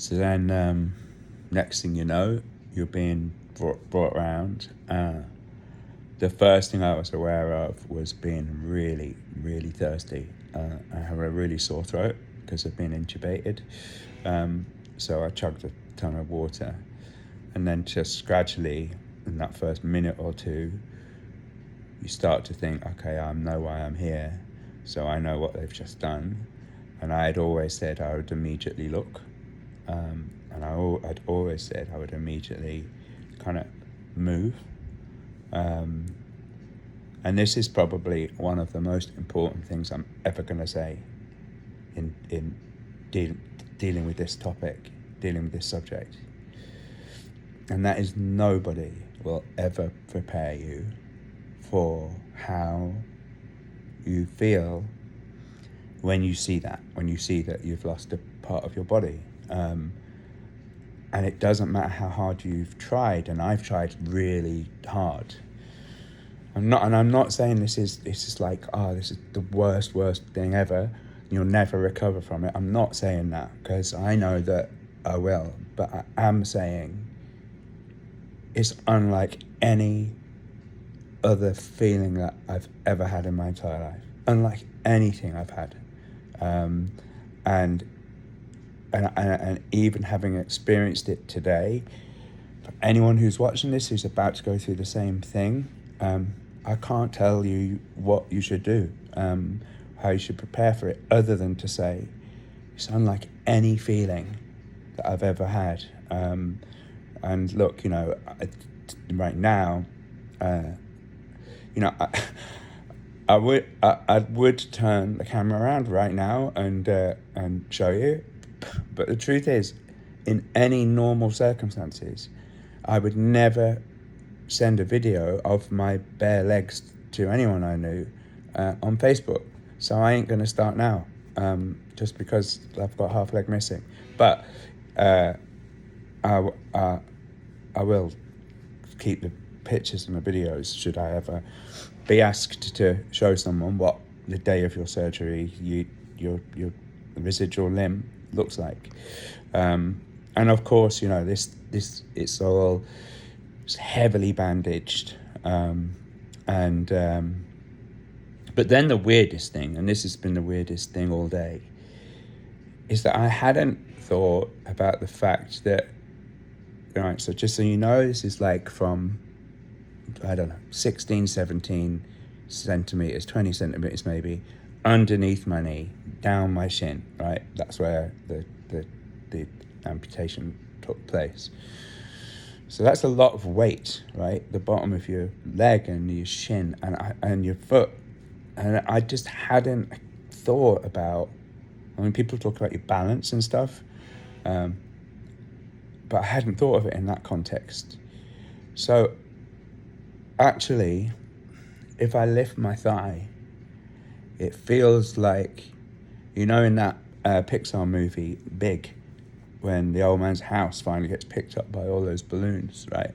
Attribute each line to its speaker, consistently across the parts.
Speaker 1: So then, next thing you know, you're being brought around. The first thing I was aware of was being really, really thirsty. I have a really sore throat because I've been intubated. So I chugged a ton of water. And then just gradually, in that first minute or two, you start to think, okay, I know why I'm here. So I know what they've just done. And I had always said I would immediately look. And I'd always said I would immediately kind of move. And this is probably one of the most important things I'm ever going to say in dealing with this topic, dealing with this subject. And that is, nobody will ever prepare you for how you feel when you see that you've lost a part of your body. And it doesn't matter how hard you've tried, and I've tried really hard. I'm not saying this is like, this is the worst thing ever, you'll never recover from it. I'm not saying that, because I know that I will, but I am saying it's unlike any other feeling that I've ever had in my entire life, unlike anything I've had. And even having experienced it today, for anyone who's watching this who's about to go through the same thing, I can't tell you what you should do, how you should prepare for it, other than to say it's unlike any feeling that I've ever had. And look, right now, I would turn the camera around right now and show you, but the truth is, in any normal circumstances, I would never send a video of my bare legs to anyone I knew on Facebook. So I ain't gonna start now, just because I've got half leg missing. But I will keep the pictures and the videos should I ever be asked to show someone what the day of your surgery, your residual limb looks like. And of course, this it's all heavily bandaged. But then the weirdest thing, and this has been the weirdest thing all day, is that I hadn't thought about the fact that, right, so just so you know, this is like from, 16, 17 centimeters, 20 centimeters maybe, underneath my knee, down my shin, right? That's where the amputation took place. So that's a lot of weight, right? The bottom of your leg and your shin and your foot. And I just hadn't thought about, people talk about your balance and stuff, but I hadn't thought of it in that context. So actually, if I lift my thigh, it feels like, in that Pixar movie, Big, when the old man's house finally gets picked up by all those balloons, right?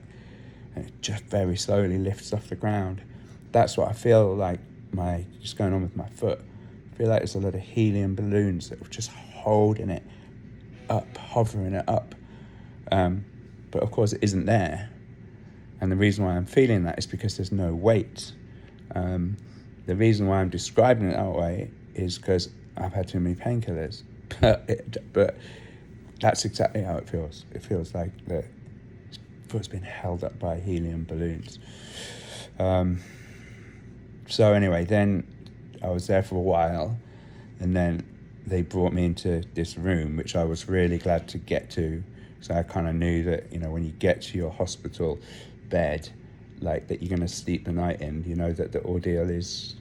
Speaker 1: And it just very slowly lifts off the ground. That's what I feel like just going on with my foot. I feel like there's a lot of helium balloons that were just holding it up, hovering it up. But of course it isn't there. And the reason why I'm feeling that is because there's no weight. The reason why I'm describing it that way is because I've had too many painkillers. But that's exactly how it feels. It feels like the foot's been held up by helium balloons. So anyway, then I was there for a while, and then they brought me into this room, which I was really glad to get to. So I kind of knew that, when you get to your hospital bed, like that you're going to sleep the night in, that the ordeal is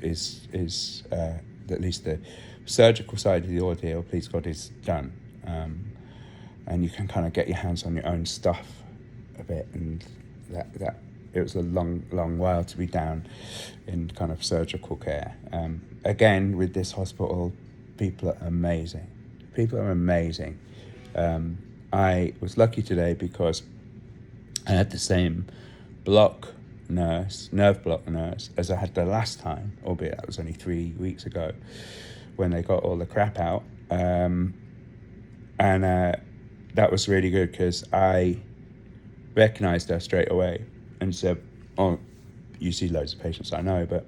Speaker 1: at least the surgical side of the ordeal, please God, is done. And you can kind of get your hands on your own stuff a bit, and that it was a long while to be down in kind of surgical care. Again, with this hospital, people are amazing. I was lucky today because I had the same nerve block nurse, as I had the last time, albeit that was only 3 weeks ago when they got all the crap out. And that was really good because I recognised her straight away and said, "Oh, you see loads of patients I know, but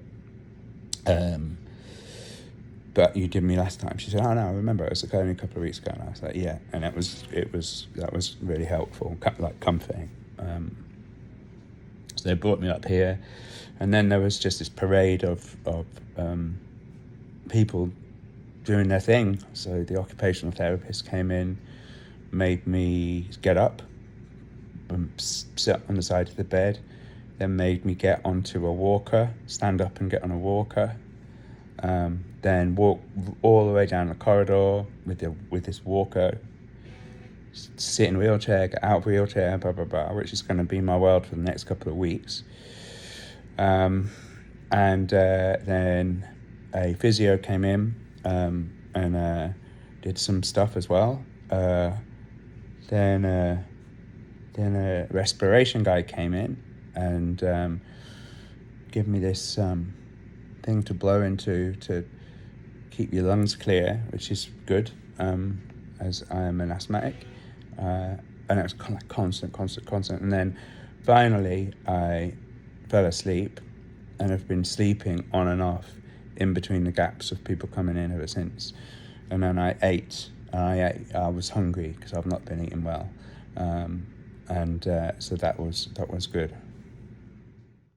Speaker 1: you did me last time." She said, "Oh no, I remember. It was only a couple of weeks ago." And I was like, "Yeah," and that was really helpful, like comforting. So they brought me up here, and then there was just this parade of people doing their thing. So the occupational therapist came in, made me get up and sit on the side of the bed, then made me get onto a walker, stand up and get on a walker, then walk all the way down the corridor with this walker, sit in a wheelchair, get out of wheelchair, blah blah blah, which is going to be my world for the next couple of weeks. And then a physio came in and did some stuff as well. Then a respiration guy came in and gave me this thing to blow into to keep your lungs clear, which is good, as I am an asthmatic. And it was kind of like constant. And then finally I fell asleep and have been sleeping on and off in between the gaps of people coming in ever since. And then I ate. I was hungry because I've not been eating well. So that was good.